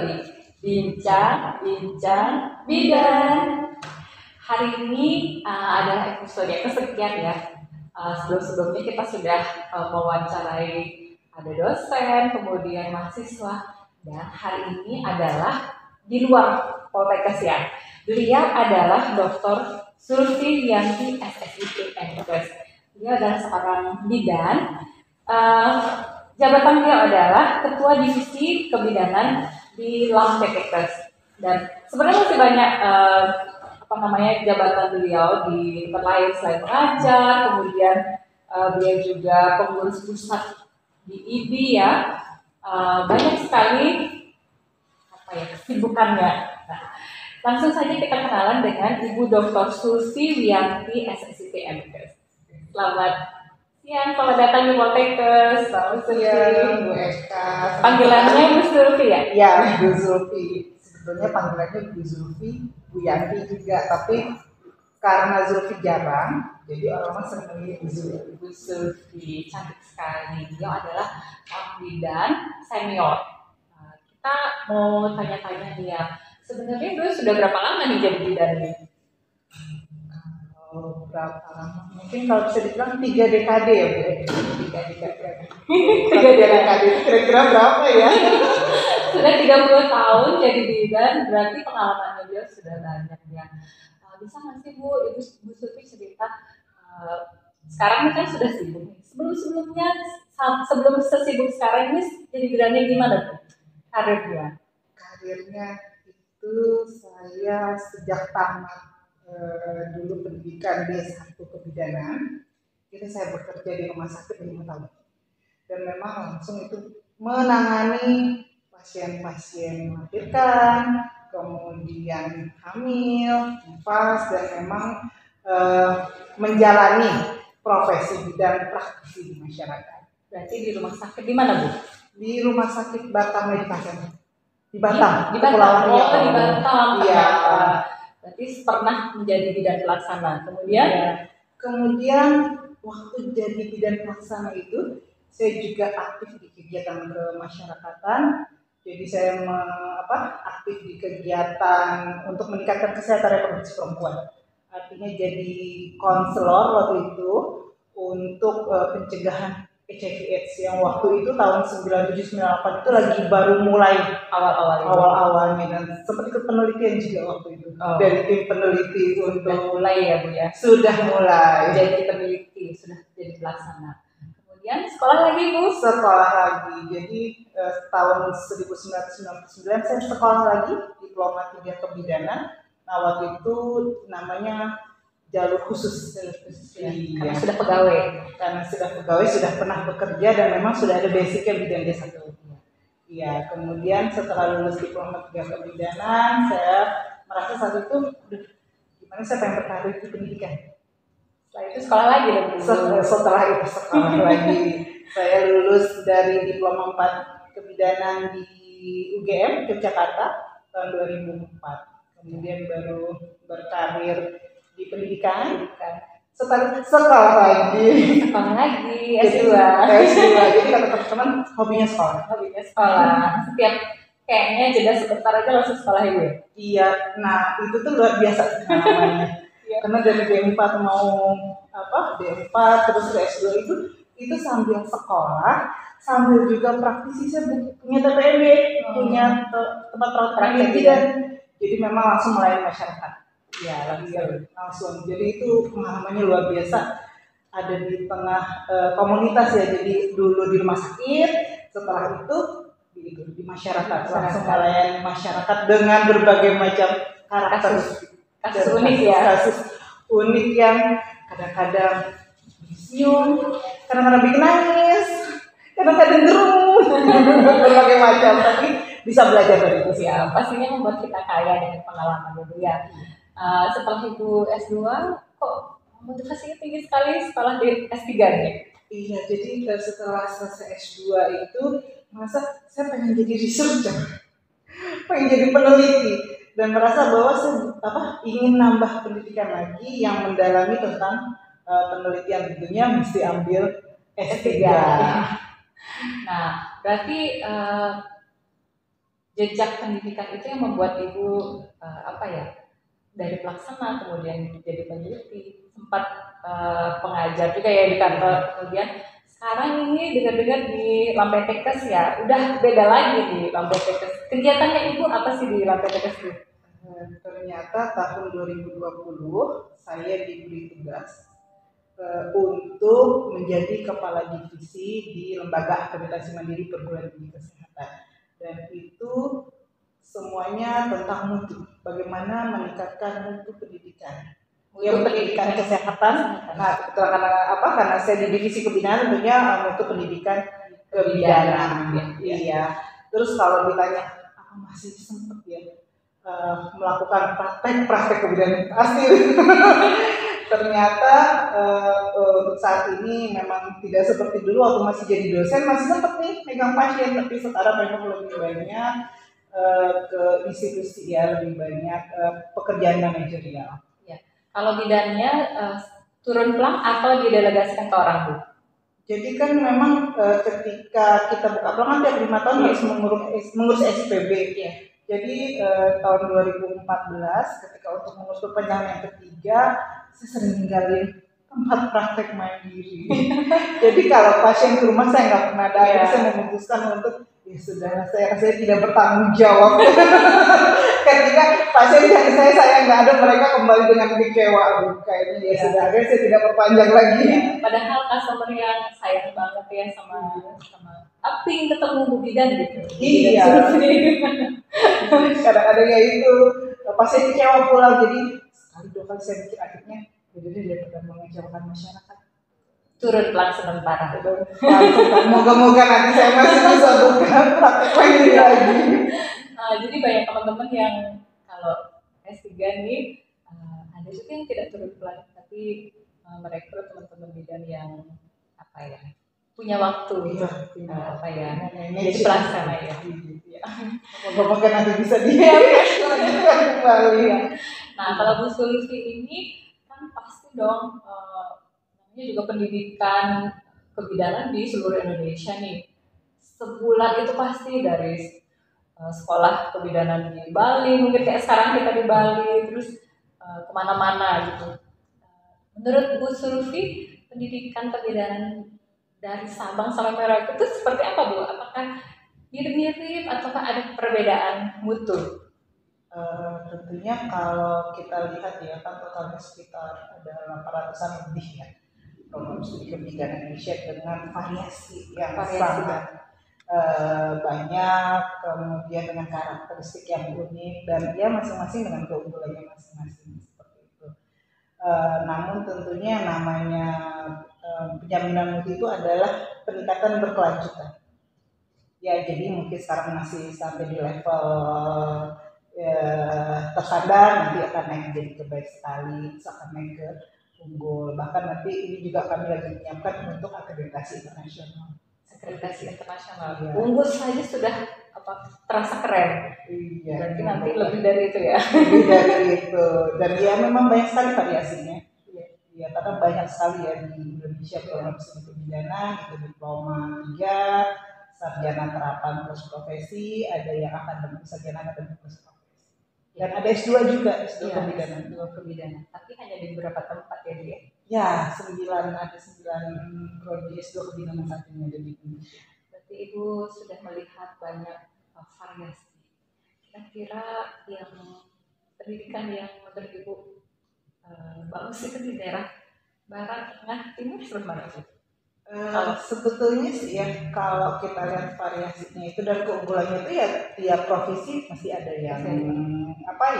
di Bincang-Bincang Bidan. Hari ini adalah episode kesekian ya. Sebelum-sebelumnya kita sudah mewawancarai ada dosen, kemudian mahasiswa, dan hari ini adalah di luar Poltekkes ya. Beliau adalah Dr. Zulfi Yanti SSIP MPes. Beliau adalah seorang bidan. Jabatan beliau adalah Ketua Divisi Kebidanan di Poltekkes. Dan sebenarnya masih banyak jabatan beliau di tempat lain selain mengajar, kemudian beliau juga pengurus pusat di IBI ya. Banyak sekali kesibukannya. Nah, langsung saja kita kenalan dengan Ibu Dr. Zulfi Yanti SSIP MPes. Selamat siang, selamat datang di Poltekkes. Selamat siang, Bu Eka. Panggilannya Bu Zulfi ya? Ya, Bu Zulfi. Sebetulnya panggilannya Bu Zulfi, Bu Yanti juga, tapi karena Zulfi jarang, jadi orang-orang sering manggil Bu Zulfi. Bu Zulfi cantik sekali. Beliau adalah bidan senior. Kita mau tanya-tanya nih ya. Sebenarnya beliau sudah berapa lama nih jadi bidan ini? Berapa lama? Mungkin kalau bisa dibilang 3 dekade ya, Bu. 3 dekade. 3 dekade itu kira-kira berapa ya? Sudah 30 tahun jadi bidan, berarti pengalamannya beliau sudah banyak ya. Bisa nggak sih Bu Zulfi cerita, sekarang kan sudah sibuk nih. Sebelum sesibuk sekarang ini jadi bidannya gimana Bu? Karirnya itu saya sejak tamat dulu pendidikan D1 kebidanan, itu saya bekerja di rumah sakit 5 tahun. Dan memang langsung itu menangani pasien-pasien melahirkan, kemudian hamil, nifas, dan memang menjalani profesi bidan praktisi di masyarakat. Berarti di rumah sakit di mana Bu? Di rumah sakit Batam Medipasien. Di Batam. Di Batam. Di Batam. Iya. Berarti pernah menjadi bidan pelaksana. Kemudian waktu jadi bidan pelaksana itu saya juga aktif di kegiatan kemasyarakatan. Jadi saya aktif di kegiatan untuk meningkatkan kesehatan reproduksi perempuan. Artinya jadi konselor waktu itu untuk pencegahan HIV/AIDS yang waktu itu tahun 97-98 itu lagi baru mulai awal-awalnya, dan sempat ikut penelitian juga waktu itu dari tim peneliti untuk mulai ya Bu ya. Sudah mulai jadi peneliti, sudah jadi pelaksana. Kemudian sekolah lagi Bu? Sekolah lagi. Jadi tahun 1999 saya sekolah lagi diploma 3 kebidanan. Nah waktu itu namanya jalur khusus ya. Iya. Karena sudah pegawai, sudah pernah bekerja dan memang sudah ada basicnya bidan D1. Iya, kemudian setelah lulus diploma 3 kebidanan, saya merasa saat itu gimana saya pengen berkarir di pendidikan. Setelah itu sekolah lagi dong. Setelah itu sekolah lagi. Saya lulus dari diploma 4 kebidanan di UGM Yogyakarta tahun 2004. Kemudian baru berkarir di pendidikan. Sekolah lagi S2. Jadi kata teman-teman hobinya sekolah. Setiap kayaknya jeda sebentar aja langsung sekolah ibu. Iya, nah itu tuh luar biasa namanya. Karena dari D4 mau D4 terus ke S2 itu sambil sekolah, sambil juga praktisi. Saya punya TPB, punya tempat praktek dan jadi memang langsung melayani masyarakat. Ya, langsung. Jadi itu pengalamannya luar biasa. Ada di tengah komunitas ya. Jadi dulu di rumah sakit, setelah itu di masyarakat. Langsung melayani masyarakat dengan berbagai macam kasus unik ya. Kasus unik yang kadang-kadang senyum, kadang-kadang bikin nangis, kadang-kadang gerung, berbagai macam. Tapi bisa belajar dari itu ya. Pastinya membuat kita kaya dengan pengalaman itu ya. Setelah itu S2, kok motivasinya tinggi sekali setelah di S3 nih? Iya, jadi setelah selesai S2 itu merasa saya pengen jadi researcher, pengen jadi peneliti, dan merasa bahwa saya ingin nambah pendidikan lagi yang mendalami tentang penelitian. Tentunya mesti ambil S3. Nah, berarti jejak pendidikan itu yang membuat Ibu apa ya, dari pelaksana kemudian jadi peneliti, sempat pengajar juga ya di kantor, kemudian sekarang ini dengar-dengar di Lampetekes ya, udah beda lagi di Lampetekes. Kegiatannya Ibu apa sih di Lampetekes itu? Ternyata tahun 2020 saya diberi tugas untuk menjadi kepala divisi di Lembaga Akreditasi Mandiri Perguruan Tinggi Kesehatan, dan itu semuanya tentang mutu, bagaimana meningkatkan mutu pendidikan, pendidikan kesehatan. Nah, karena apa? Karena saya di divisi kebinaan, tentunya mutu pendidikan kebidanan. Iya. Terus kalau ditanya apa masih sempat ya melakukan praktek kebidanan pasti. Ternyata untuk saat ini memang tidak seperti dulu waktu masih jadi dosen, masih sempat nih megang pasien, tapi sekarang memang lebih banyak ke institusi ya, lebih banyak pekerjaan manajerial. Ya. Kalau bidannya turun pelang atau didelegasikan ke orang, Bu? Jadi kan memang ketika kita buka peluang tiap 5 tahun harus mengurus SPB. Ya. Jadi tahun 2014 ketika untuk mengurus perpanjangan yang ketiga, saya sering ninggalin tempat praktek mandiri. Jadi kalau pasien ke rumah saya nggak pernah datang, saya memutuskan untuk ya sudah, saya tidak bertanggung jawab. Ketika pasien cari saya nggak ada, mereka kembali dengan kecewa. Kayaknya ya sudah, akhirnya saya tidak perpanjang lagi. Ya, padahal customer yang sayang banget ya sama Aping ketemu Bu Bidan gitu. Iya. Kadang-kadang ya itu pasien kecewa pulang, jadi sekali dua kali saya pikir akhirnya jadi daripada mengecewakan masyarakat, turun pelang sementara. Moga-moga nanti saya masih bisa buka praktek lagi. Jadi banyak teman-teman yang kalau S3 nih ada juga yang tidak turun pelang, tapi merekrut teman-teman bidan yang apa ya, punya waktu apa ya, jadi pelaksana ya. Moga-moga nanti bisa dilanjutkan kembali ya. Nah, kalau Bu Sulfi ini kan pasti dong namanya juga pendidikan kebidanan di seluruh Indonesia nih. Sebulan itu pasti dari sekolah kebidanan di Bali, mungkin kayak sekarang kita di Bali, terus kemana-mana gitu. Menurut Bu Sulfi, pendidikan kebidanan dari Sabang sampai Merauke itu seperti apa, Bu? Apakah mirip-mirip ataukah ada perbedaan mutu? Tentunya kalau kita lihat ya, kan totalnya sekitar ada 800-an lebih ya program studi kebidanan Indonesia dengan variasi yang sangat banyak, kemudian dengan karakteristik yang unik, dan ya masing-masing dengan keunggulannya masing-masing seperti itu. Namun tentunya namanya penjaminan mutu itu adalah peningkatan berkelanjutan. Ya, jadi mungkin sekarang masih sampai di level tersadar, nanti akan naik jadi kebaik sekali, akan naik ke unggul. Bahkan nanti ini juga kami lagi menyiapkan untuk akreditasi internasional. Akreditasi internasional. Ya. Unggul saja sudah terasa keren. Iya. Berarti nanti lebih dari itu ya. Lebih dari itu. Dan ya memang banyak sekali variasinya. Ya, karena banyak sekali ya di Indonesia program studi kebidanan, itu diploma 3, sarjana terapan plus profesi, ada yang akademik sarjana akademik plus profesi. Dan ada S2 juga, S2 kebidanan. S2 kebidanan, tapi hanya di beberapa tempat ya dia. Ya, 9 prodi S2 kebidanan saat ini ada di Indonesia. Berarti Ibu sudah melihat banyak variasi. Kira-kira yang pendidikan yang menurut Ibu bagus itu di daerah barat, tengah, timur, sebelah mana sih? Sebetulnya sih ya, kalau kita lihat variasinya itu dan keunggulannya itu ya tiap provinsi masih ada yang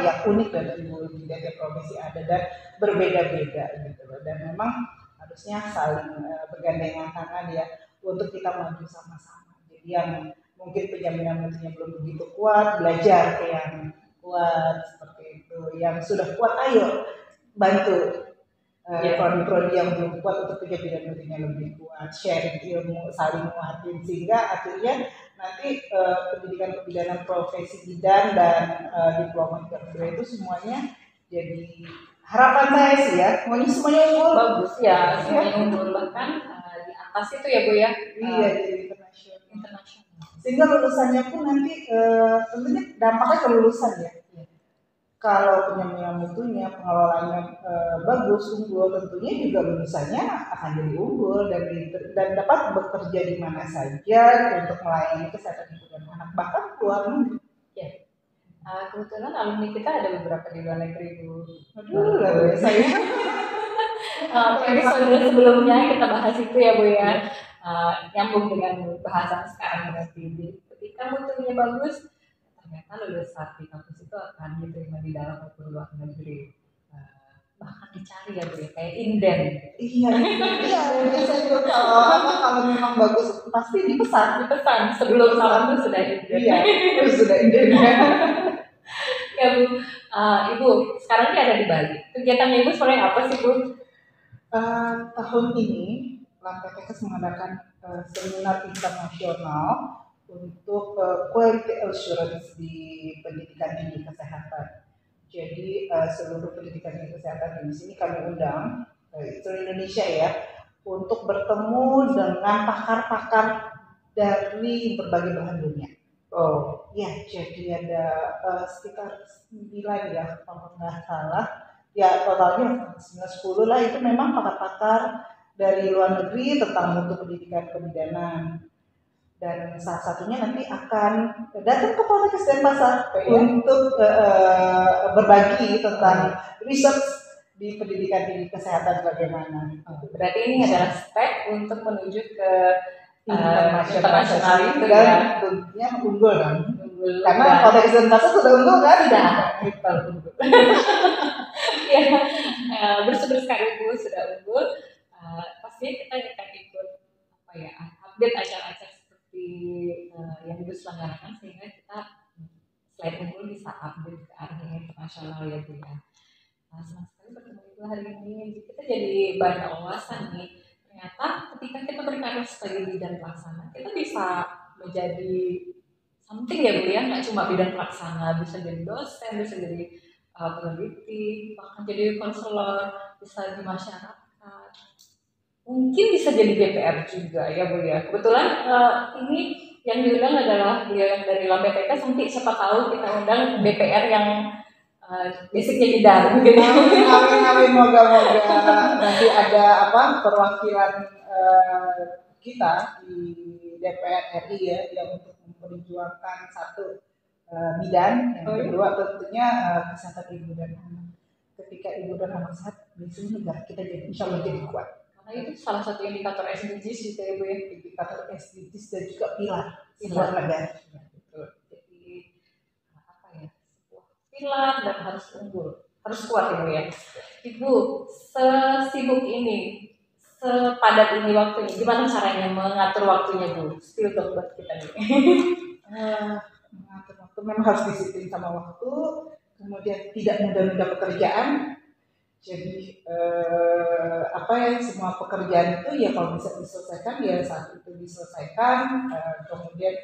yang unik dan unggul, tiap provinsi ada dan berbeda-beda gitu loh, dan memang harusnya saling bergandengan tangan ya untuk kita maju sama-sama. Jadi yang mungkin penjaminan mutunya belum begitu kuat, belajar ke yang kuat seperti itu. Yang sudah kuat, ayo bantu prodi-prodi yang belum kuat untuk penjaminan mutunya lebih kuat, sharing ilmu, saling menguatin, sehingga akhirnya nanti pendidikan kebidanan profesi bidan dan diploma kedua itu semuanya jadi harapan saya sih ya, semuanya unggul. Bagus ya, semuanya unggul, bahkan di atas itu ya Bu ya. Iya, jadi internasional. Sehingga lulusannya pun nanti tentunya dampaknya ke lulusan ya. Kalau penyampaian mutunya, pengelolaannya bagus, unggul, tentunya juga lulusannya akan jadi unggul dan dapat bekerja di mana saja untuk melayani kesehatan ibu dan anak, bahkan keluar negeri. Ya. Kebetulan alumni kita ada beberapa di luar negeri, Bu. Aduh, luar biasa ya. Episode sebelumnya kita bahas itu ya, Bu ya. Nyambung dengan bahasan sekarang berarti. Ketika mutunya bagus, ternyata lulusan di kampus itu akan diterima di dalam maupun luar negeri. Bahkan dicari ya, Bu ya, kayak inden. Iya, biasanya itu kalau memang bagus pasti dipesan sebelum salam itu sudah inden. Iya, sudah inden. Ya Bu, Ibu sekarang ini ada di Bali. Kegiatannya Ibu sebenarnya apa sih, Bu? Tahun ini LAMPTKes mengadakan seminar internasional untuk quality assurance di pendidikan tinggi kesehatan. Jadi seluruh pendidikan tinggi kesehatan di sini kami undang seluruh Indonesia ya untuk bertemu dengan pakar-pakar dari berbagai belahan dunia. Oh, ya, jadi ada sekitar 9 ya, kalau nggak salah. Ya, totalnya 9-10 lah, itu memang pakar-pakar dari luar negeri tentang mutu pendidikan kebidanan. Dan salah satunya nanti akan datang ke Poltekkes Denpasar untuk berbagi tentang research di pendidikan tinggi kesehatan bagaimana. Berarti ini adalah step untuk menuju ke internasional itu dan ya. tentunya unggul kan. Karena Poltekkes Denpasar sudah unggul kan? Sudah unggul. Ya, bersyukur sekali Bu sudah unggul. Pasti kita akan ikut update acara-acara seperti yang Ibu selenggarakan sehingga kita selain unggul bisa update ke arah internasional ya Bu ya. Senang sekali bertemu Ibu hari ini. Kita jadi banyak wawasan nih. Ternyata ketika kita berkarya sebagai bidang pelaksana, kita bisa menjadi something ya Bu ya, nggak cuma bidang pelaksana, bisa jadi dosen, bisa jadi peneliti, bahkan jadi konselor, bisa di masyarakat, mungkin bisa jadi DPR juga ya Bu ya. Kebetulan ini yang diundang adalah beliau yang dari LAMPTKes, nanti siapa tahu kita undang DPR yang basicnya bidang gitu. Amin, moga-moga nanti ada perwakilan kita di DPR RI ya yang untuk memperjuangkan satu bidang, yang kedua tentunya kesehatan ibu dan anak. Ketika ibu dan anak sehat, biasanya negara kita jadi insya Allah jadi kuat. Karena itu salah satu indikator SDGs gitu ya Bu ya, indikator SDGs dan juga pilar negara. Betul. Jadi sebuah pilar dan harus unggul, harus kuat Ibu ya. Ibu sesibuk ini, sepadat ini waktunya, gimana caranya mengatur waktunya Bu? Still buat kita nih. Mengatur waktu memang harus disiplin sama waktu, kemudian tidak mudah-mudah pekerjaan. Jadi semua pekerjaan itu ya kalau bisa diselesaikan ya saat itu diselesaikan. Kemudian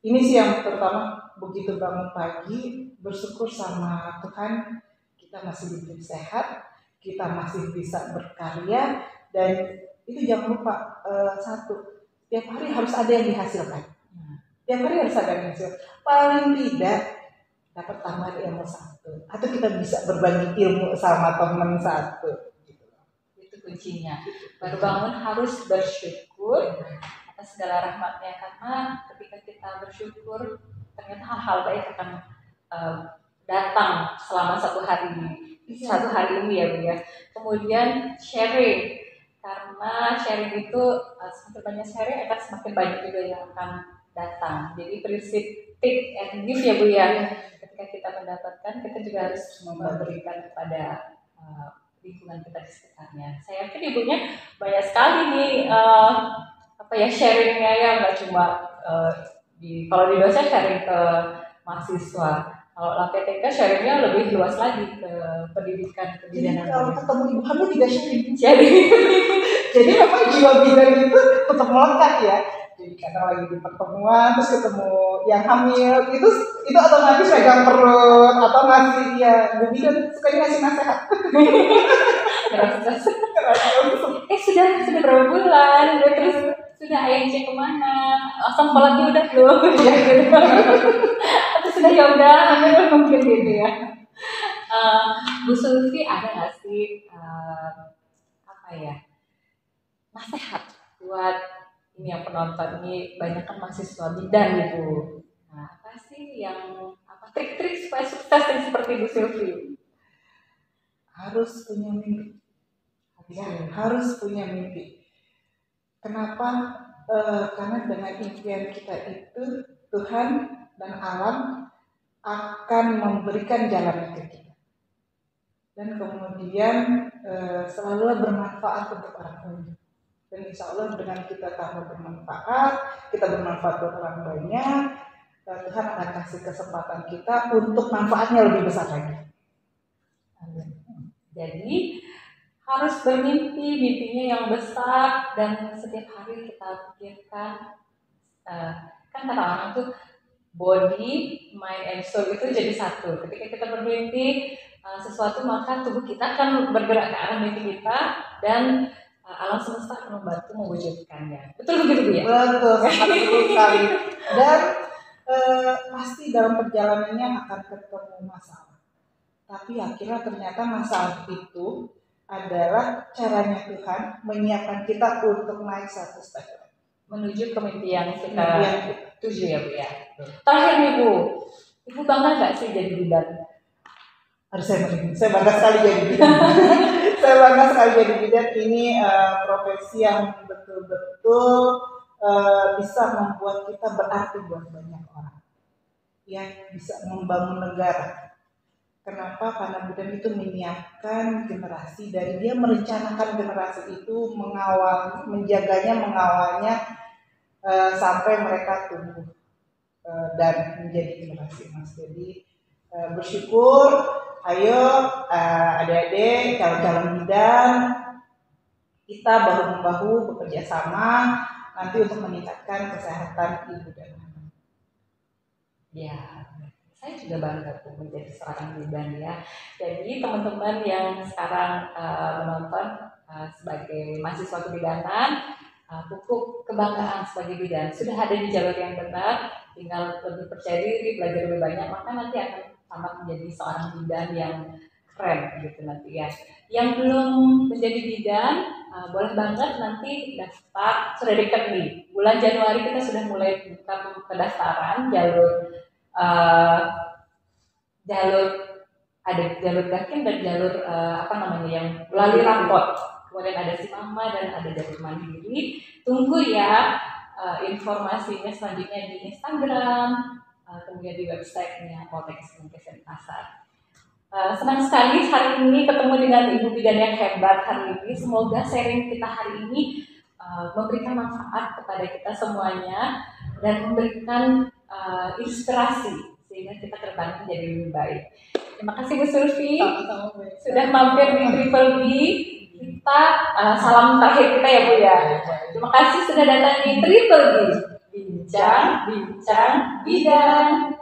ini sih yang pertama, begitu bangun pagi bersyukur sama Tuhan kita masih diberi sehat, kita masih bisa berkarya, dan itu jangan lupa satu, tiap hari harus ada yang dihasilkan. Tiap hari harus ada yang dihasilkan. Paling tidak dapat tambahan ilmu satu, atau kita bisa berbagi ilmu sama teman satu. Itu kuncinya. Baru bangun harus bersyukur atas segala rahmatnya, karena ketika kita bersyukur ternyata hal-hal baik akan datang selama satu hari ini ya Bu ya. Kemudian sharing, karena sharing itu semakin banyak sharing akan semakin banyak juga yang akan datang. Jadi prinsip take and give ya Bu ya. Ketika kita mendapatkan, kita juga harus memberikan kepada lingkungan kita di sekitarnya. Saya yakin ibunya banyak sekali nih sharingnya ya, nggak cuma kalau di dosen sharing ke mahasiswa. Kalau LAMPTK sharingnya lebih luas lagi ke pendidikan kebidanan. Jadi kalau ketemu ibu hamil juga sharing. Jadi memang jiwa bidan itu tetap melekat ya. Jadi kadang lagi di pertemuan terus ketemu yang hamil itu otomatis pegang perut atau ngasih ya Bu bidan sukanya ngasih nasihat. Sudah berapa bulan? Terus sudah ayah cek kemana, asam sholatnya udah belum, atau sudah ya udah, mungkin gitu ya. Bu Sulfi ada nggak sih apa ya nasihat buat ini yang penonton ini banyak kan mahasiswa bidan gitu. Nah, apa sih yang apa trik-trik supaya sukses yang seperti Bu Sulfi? Harus punya mimpi. Ya, harus punya mimpi. Kenapa? Karena dengan impian kita itu Tuhan dan alam akan memberikan jalan ke kita. Dan kemudian selalu bermanfaat untuk orang lain. Dan insya Allah dengan kita tambah bermanfaat, kita bermanfaat buat orang banyak, Tuhan akan kasih kesempatan kita untuk manfaatnya lebih besar lagi. Jadi harus bermimpi, mimpinya yang besar dan setiap hari kita pikirkan. Kan kata orang tuh body, mind, and soul itu jadi satu. Ketika kita bermimpi sesuatu maka tubuh kita akan bergerak ke arah mimpi kita dan alam semesta akan membantu mewujudkannya. Betul begitu Bu ya? Betul, sangat betul sekali. Dan pasti dalam perjalanannya akan ketemu masalah. Tapi akhirnya ternyata masalah itu adalah caranya Tuhan menyiapkan kita untuk naik satu step menuju ke mimpi yang kita tuju ya Bu ya. Terakhir nih Bu, Ibu bangga nggak sih jadi bidan? Harus saya bangga sekali jadi bidan. Saya bangga sekali jadi bidan. Ini profesi yang betul-betul bisa membuat kita berarti buat banyak orang. Ya, bisa membangun negara. Kenapa? Karena bidan itu menyiapkan generasi dari dia merencanakan generasi itu, mengawal, menjaganya, mengawalnya sampai mereka tumbuh dan menjadi generasi emas. Jadi bersyukur, ayo adik-adik, calon-calon bidan, kita bahu-membahu bekerja sama nanti untuk meningkatkan kesehatan ibu dan anak. Ya. Saya juga bangga tuh menjadi seorang bidan ya. Jadi teman-teman yang sekarang menonton sebagai mahasiswa kebidanan, pupuk kebanggaan sebagai bidan sudah ada di jalur yang benar. Tinggal lebih percaya diri, belajar lebih banyak, maka nanti akan tamat menjadi seorang bidan yang keren gitu nanti ya. Yang belum menjadi bidan, boleh banget nanti daftar, sudah dekat nih. Bulan Januari kita sudah mulai buka pendaftaran jalur ada jalur dakin dan jalur yang melalui rapot. Kemudian ada Simama dan ada jalur mandiri. Tunggu ya informasinya selanjutnya di Instagram, kemudian di websitenya Poltekkes Pasar. Senang sekali hari ini ketemu dengan Ibu Bidan yang hebat hari ini. Semoga sharing kita hari ini memberikan manfaat kepada kita semuanya dan memberikan inspirasi sehingga kita ke depan menjadi lebih baik. Terima kasih Bu Sulfi sudah mampir di Triple B. Kita salam terakhir kita ya Bu ya. Terima kasih sudah datang di Triple B. Bincang bidan.